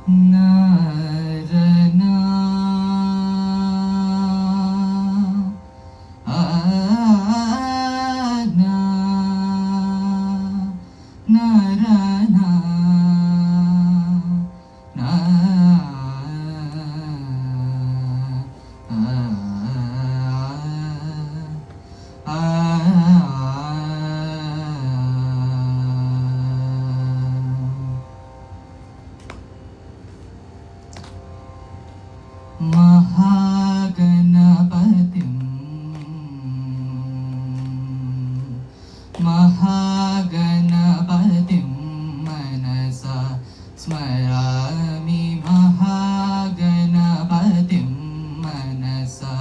నారనా ఆనా నారనా నా మహాగణపతిం మహాగణపతిం మనసా స్మరామి మహాగణపతిం మనసా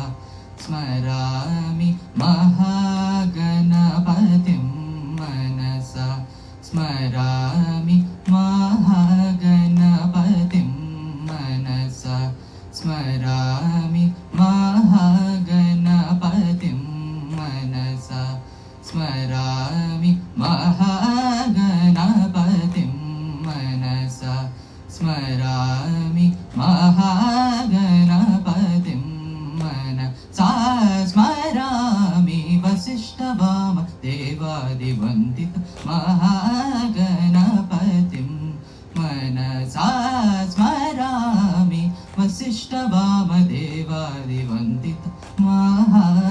స్మరామి మహాగణపతిం మనసా స్మరామి మహాగణపతిం మనసా స్మరామి మహాగణపతిం మనసా స్మరామి మహాగణపతిం మనసా స్మరామి మహాగణపతిం మనసా స్మరామి వసిష్ఠవామ దేవాదివందిత మహాగణపతిం మనసా స్మరామి వసిష్ఠవామ దేవాదివందిత మహాగణపతిం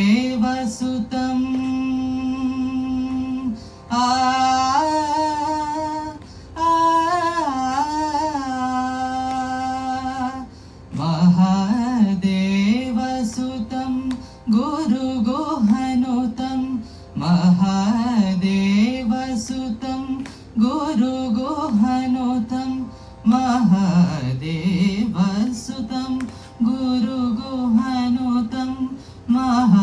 మహాదేవసుతం మహాదేవసుతం గురుగుహనుతం మహాదేవసుతం గురుగుహనుతం మహాదేవసుతం గురుగుహనుతం మహాదేవసుతం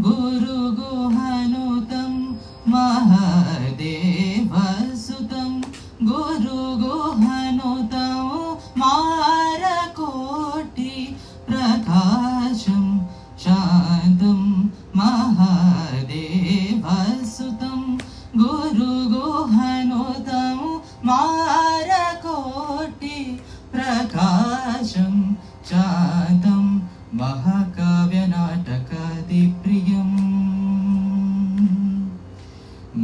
గురుగుహనుతం మహాదేవసుతం గురుగుహనుతం మారకోటి ప్రకాశం శాంతం మహాదేవసుతం గురుగుహనుతం మారకోటి ప్రకాశం శాంతం మహాకావ్యనాటకాదిప్రియం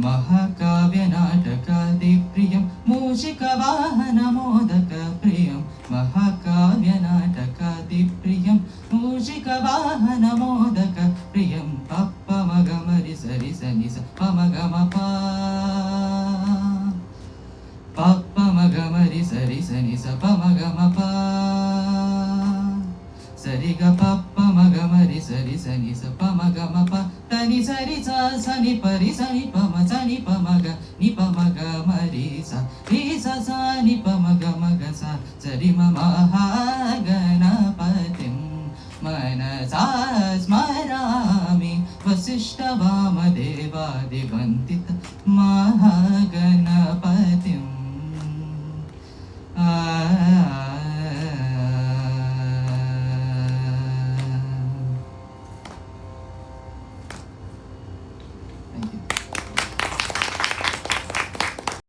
మహాకావ్యనాటకాదిప్రియం మూషికవాహనమోదక ప్రియం మహాకావ్యనాటకాదిప్రియం మూషికవాహనమోదక ప్రియం పప్పమగమరి సరి సని స పమగమప పప్పమగమరి సరి సని స పమగమప సరిగ పప్పమగమరి సరి సని స పమగమప తని సరి స సని పరి సని పమ సని పమగ ని పమగ మరి స రి స స ని పమగ మగ స సరి మ మహాగణపతిం మనసా స్మరామి వసిష్ఠవామ దేవాదివంతి